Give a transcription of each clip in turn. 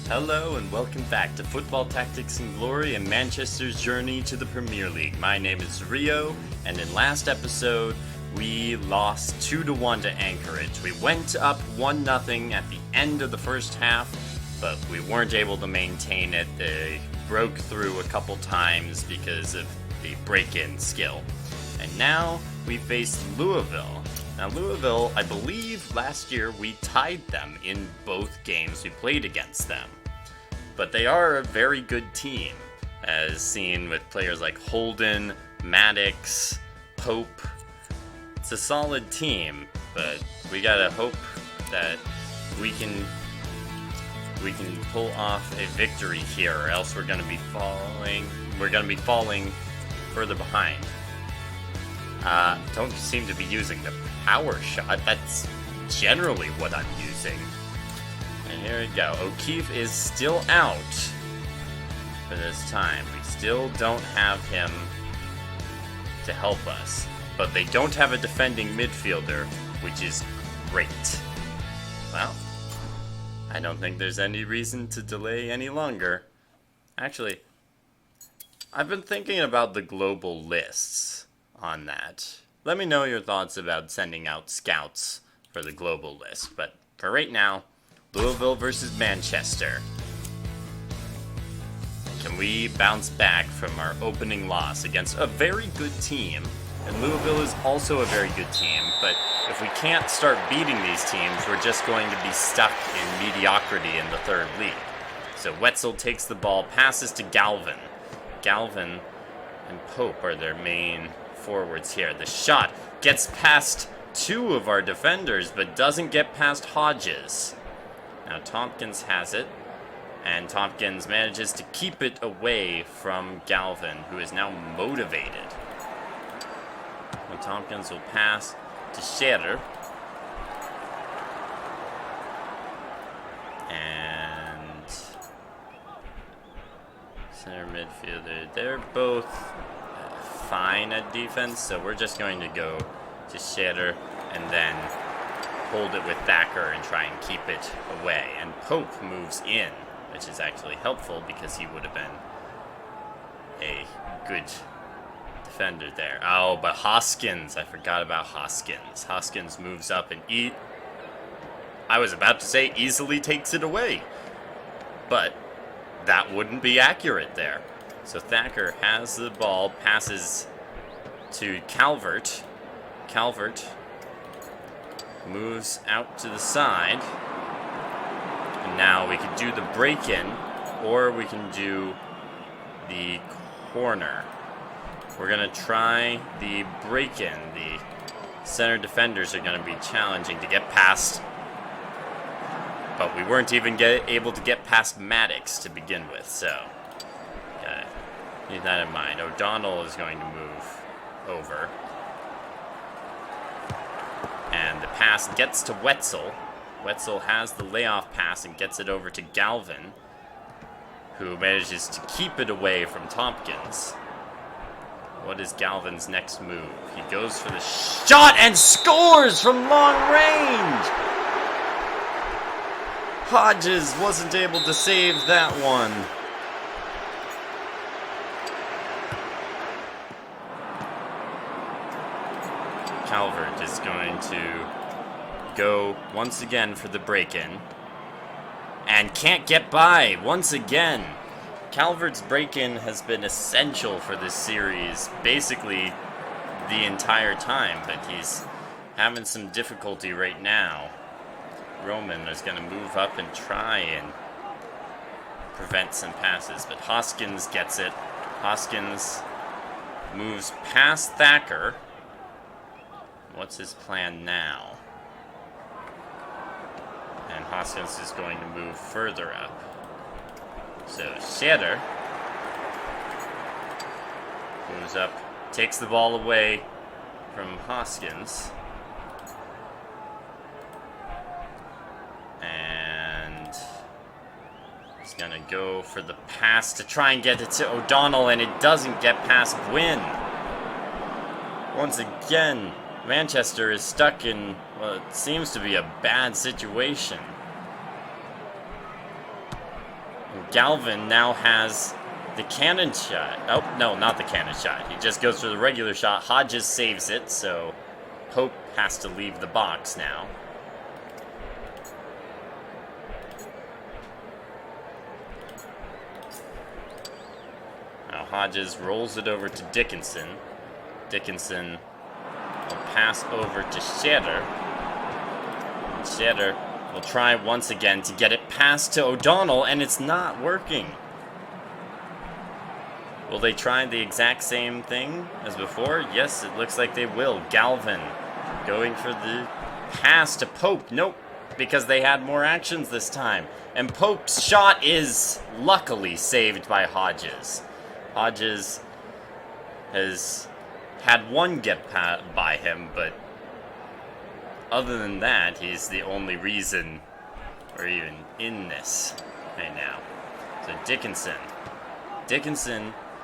Hello and welcome back to Football Tactics and Glory and Manchester's journey to the Premier League. My name is Rio, and in last episode, we lost 2-1 to Anchorage. We went up 1-0 at the end of the first half, but we weren't able to maintain it. They broke through a couple times because of the break-in skill. And now we face Louisville. Now Louisville, I believe last year we tied them in both games we played against them. But they are a very good team, as seen with players like Holden, Maddox, Pope. It's a solid team, but we gotta hope that we can pull off a victory here, or else we're gonna be falling further behind. Don't seem to be using the power shot. That's generally what I'm using. And here we go. O'Keefe is still out for this time. We still don't have him to help us. But they don't have a defending midfielder, which is great. Well, I don't think there's any reason to delay any longer. Actually, I've been thinking about the global lists on that. Let me know your thoughts about sending out scouts for the global list. But for right now, Louisville versus Manchester. Can we bounce back from our opening loss against a very good team? And Louisville is also a very good team, but if we can't start beating these teams, we're just going to be stuck in mediocrity in the third league. So Wetzel takes the ball, passes to Galvin. Galvin and Pope are their main forwards here. The shot gets past two of our defenders, but doesn't get past Hodges. Now Tompkins has it, and Tompkins manages to keep it away from Galvin, who is now motivated. And Tompkins will pass to Scherer. And center midfielder, they're both fine at defense, so we're just going to go to Scherer and then hold it with Thacker and try and keep it away. And Pope moves in, which is actually helpful because he would have been a good defender there. Oh, but Hoskins, I forgot about Hoskins. Hoskins moves up and I was about to say easily takes it away, but that wouldn't be accurate there. So Thacker has the ball, passes to Calvert. Calvert moves out to the side. And now we can do the break-in, or we can do the corner. We're going to try the break-in. The center defenders are going to be challenging to get past, but we weren't even able to get past Maddox to begin with, so keep that in mind. O'Donnell is going to move over. And the pass gets to Wetzel. Wetzel has the layoff pass and gets it over to Galvin, who manages to keep it away from Tompkins. What is Galvin's next move? He goes for the shot and scores from long range! Hodges wasn't able to save that one. Calvert is going to go once again for the break-in. And can't get by once again. Calvert's break-in has been essential for this series basically the entire time, but he's having some difficulty right now. Roman is going to move up and try and prevent some passes, but Hoskins gets it. Hoskins moves past Thacker. What's his plan now? And Hoskins is going to move further up. So Scherer moves up, takes the ball away from Hoskins. And he's going to go for the pass to try and get it to O'Donnell, and it doesn't get past Gwynn. Once again, Manchester is stuck in, well, it seems to be a bad situation. And Galvin now has the cannon shot. Oh, no, not the cannon shot. He just goes for the regular shot. Hodges saves it, so Pope has to leave the box now. Now Hodges rolls it over to Dickinson. Dickinson will pass over to Scherer. Scherer will try once again to get it past to O'Donnell, and it's not working. Will they try the exact same thing as before? Yes, it looks like they will. Galvin going for the pass to Pope. Nope, because they had more actions this time. And Pope's shot is luckily saved by Hodges. Hodges has had one get by him, but other than that, he's the only reason we're even in this right now. So Dickinson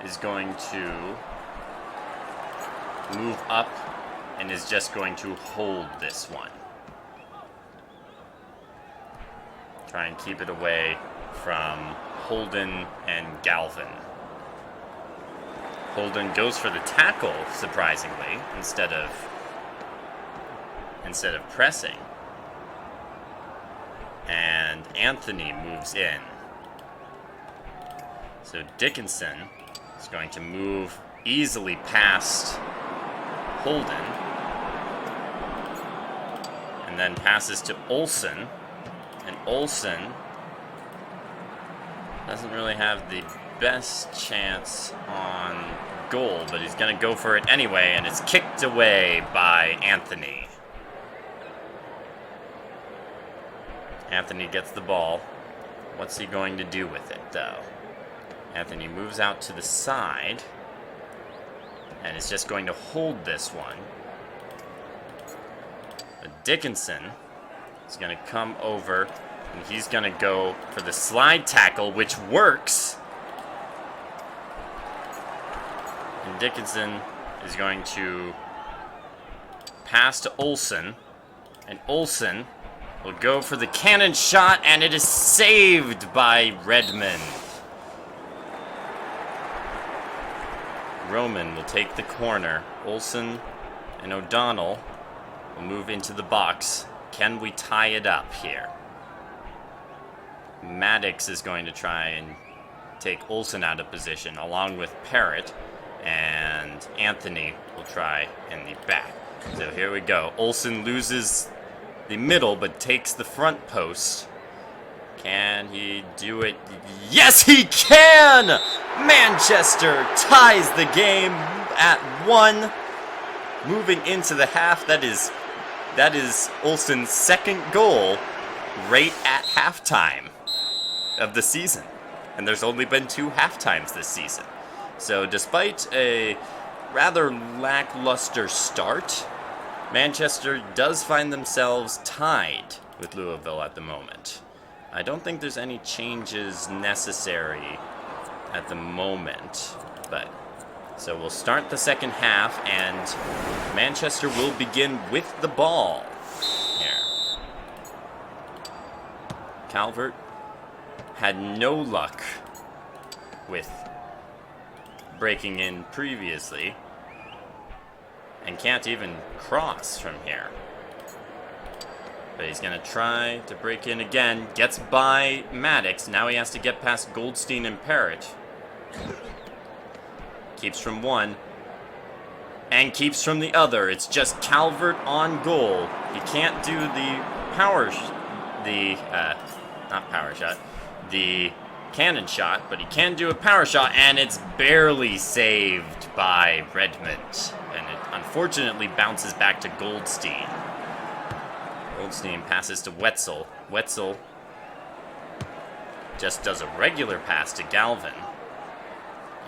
is going to move up and is just going to hold this one. Try and keep it away from Holden and Galvin. Holden goes for the tackle, surprisingly, instead of pressing. And Anthony moves in. So Dickinson is going to move easily past Holden. And then passes to Olsen. And Olsen doesn't really have the best chance on goal, but he's going to go for it anyway, and it's kicked away by Anthony. Anthony gets the ball. What's he going to do with it, though? Anthony moves out to the side, and is just going to hold this one. But Dickinson is going to come over, and he's going to go for the slide tackle, which works. And Dickinson is going to pass to Olsen, and Olsen will go for the cannon shot, and it is saved by Redmond. Roman will take the corner. Olsen and O'Donnell will move into the box. Can we tie it up here? Maddox is going to try and take Olsen out of position, along with Parrott, and Anthony will try in the back. So here we go. Olsen loses the middle, but takes the front post. Can he do it? Yes, he can! Manchester ties the game at 1. Moving into the half, that is Olsen's second goal right at halftime of the season. And there's only been 2 halftimes this season. So despite a rather lackluster start, Manchester does find themselves tied with Louisville at the moment. I don't think there's any changes necessary at the moment, but so we'll start the second half, and Manchester will begin with the ball here. Calvert had no luck with breaking in previously, and can't even cross from here. But he's going to try to break in again. Gets by Maddox. Now he has to get past Goldstein and Parrott. Keeps from one. And keeps from the other. It's just Calvert on goal. He can't do the the cannon shot, but he can do a power shot, and it's barely saved by Redmond. And it unfortunately bounces back to Goldstein. Goldstein passes to Wetzel. Wetzel just does a regular pass to Galvin.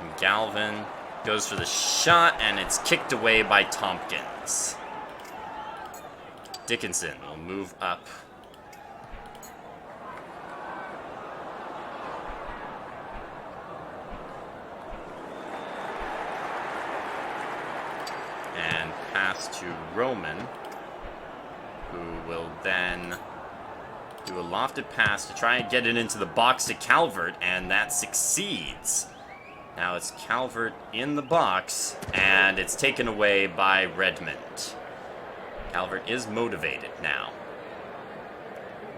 And Galvin goes for the shot, and it's kicked away by Tompkins. Dickinson will move up. And pass to Roman, who will then do a lofted pass to try and get it into the box to Calvert, and that succeeds. Now it's Calvert in the box, and it's taken away by Redmond. Calvert is motivated now.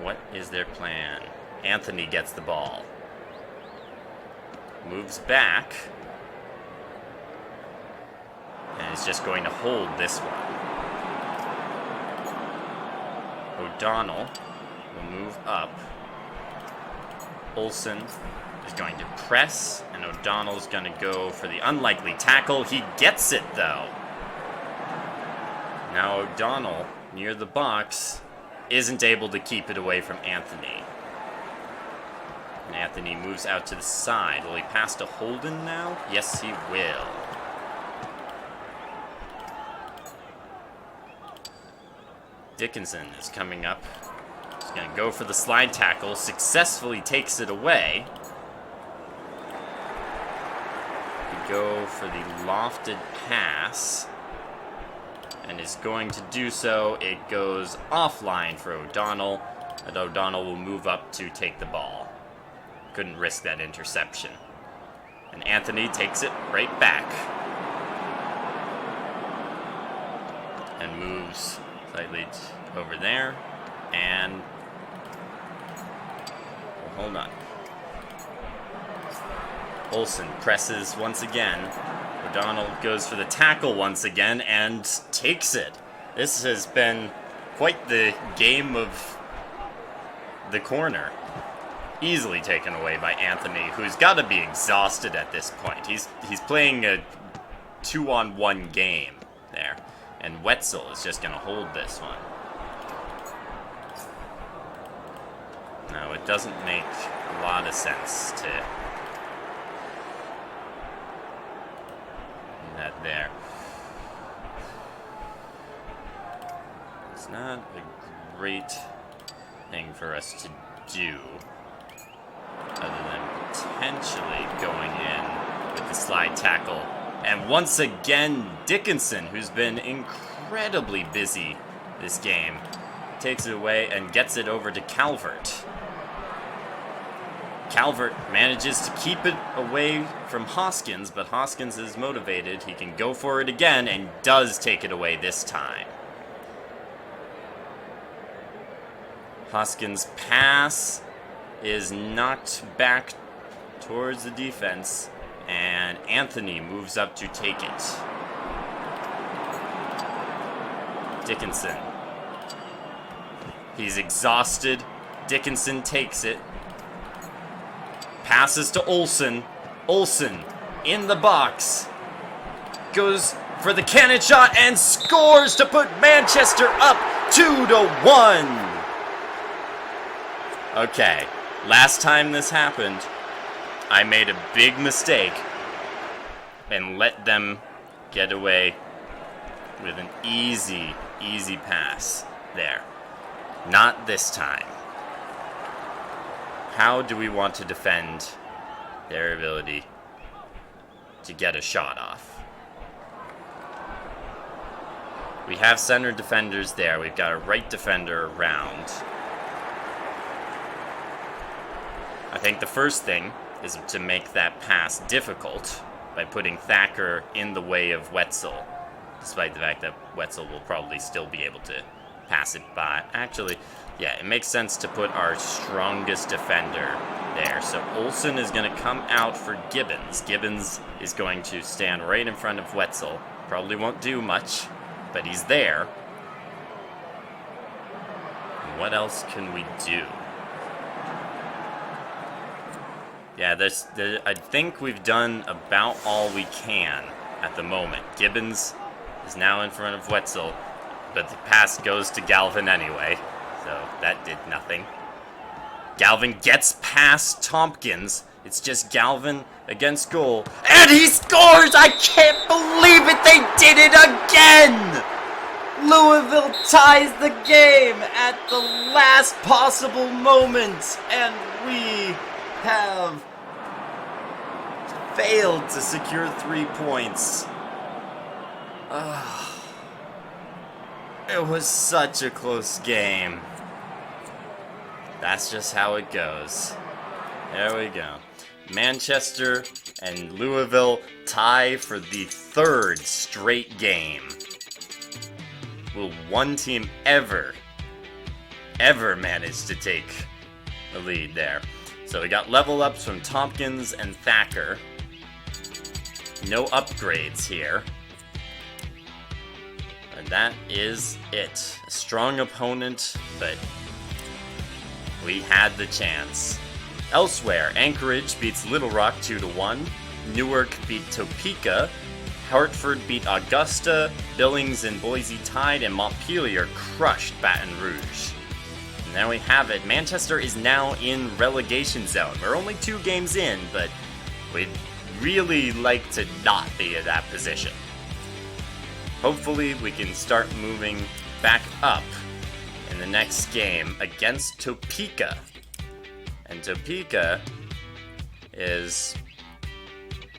What is their plan? Anthony gets the ball. Moves back. And is just going to hold this one. O'Donnell will move up. Olsen is going to press, and O'Donnell's going to go for the unlikely tackle. He gets it, though. Now O'Donnell, near the box, isn't able to keep it away from Anthony. And Anthony moves out to the side. Will he pass to Holden now? Yes, he will. Dickinson is coming up. He's going to go for the slide tackle. Successfully takes it away. We go for the lofted pass. And is going to do so. It goes offline for O'Donnell. And O'Donnell will move up to take the ball. Couldn't risk that interception. And Anthony takes it right back. And moves slightly over there. And well, hold on. Olsen presses once again. O'Donnell goes for the tackle once again and takes it. This has been quite the game of the corner. Easily taken away by Anthony, who's got to be exhausted at this point. He's playing a 2-on-1 game there. And Wetzel is just going to hold this one. No, it doesn't make a lot of sense to that there. It's not a great thing for us to do, other than potentially going in with the slide tackle. And once again, Dickinson, who's been incredibly busy this game, takes it away and gets it over to Calvert. Calvert manages to keep it away from Hoskins, but Hoskins is motivated. He can go for it again and does take it away this time. Hoskins' pass is knocked back towards the defense, and Anthony moves up to take it. Dickinson. He's exhausted. Dickinson takes it. Passes to Olsen. Olsen in the box. Goes for the cannon shot and scores to put Manchester up 2-1. Okay, last time this happened, I made a big mistake and let them get away with an easy pass there. Not this time. How do we want to defend their ability to get a shot off? We have center defenders there. We've got a right defender around. I think the first thing is to make that pass difficult by putting Thacker in the way of Wetzel, despite the fact that Wetzel will probably still be able to pass it by. Actually, yeah, it makes sense to put our strongest defender there. So Olsen is going to come out for Gibbons. Gibbons is going to stand right in front of Wetzel. Probably won't do much, but he's there. And what else can we do? Yeah, I think we've done about all we can at the moment. Gibbons is now in front of Wetzel, but the pass goes to Galvin anyway, so that did nothing. Galvin gets past Tompkins. It's just Galvin against goal, and he scores! I can't believe it! They did it again! Louisville ties the game at the last possible moment, and we have failed to secure 3 points. It was such a close game. That's just how it goes. There we go. Manchester and Louisville tie for the third straight game. Will one team ever manage to take the lead there? So we got level ups from Tompkins and Thacker. No upgrades here. And that is it. A strong opponent, but we had the chance. Elsewhere, Anchorage beats Little Rock 2-1. Newark beat Topeka. Hartford beat Augusta. Billings and Boise tied, and Montpelier crushed Baton Rouge. And there we have it. Manchester is now in relegation zone. We're only 2 games in, but we'd really like to not be in that position. Hopefully we can start moving back up in the next game against Topeka. And Topeka is...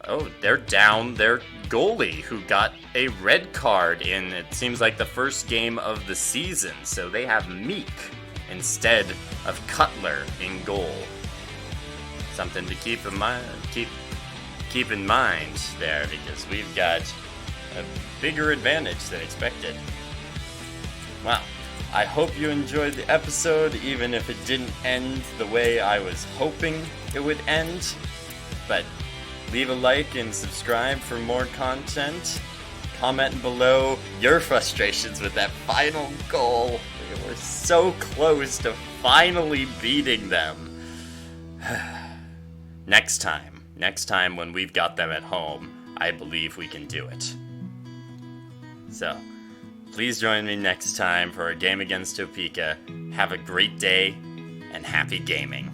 oh, they're down their goalie, who got a red card in, it seems like, the first game of the season. So they have Meek instead of Cutler in goal. Something to keep in mind there, because we've got a bigger advantage than expected. Wow. I hope you enjoyed the episode, even if it didn't end the way I was hoping it would end. But leave a like and subscribe for more content. Comment below your frustrations with that final goal. We were so close to finally beating them. Next time when we've got them at home, I believe we can do it. So, please join me next time for a game against Topeka. Have a great day, and happy gaming.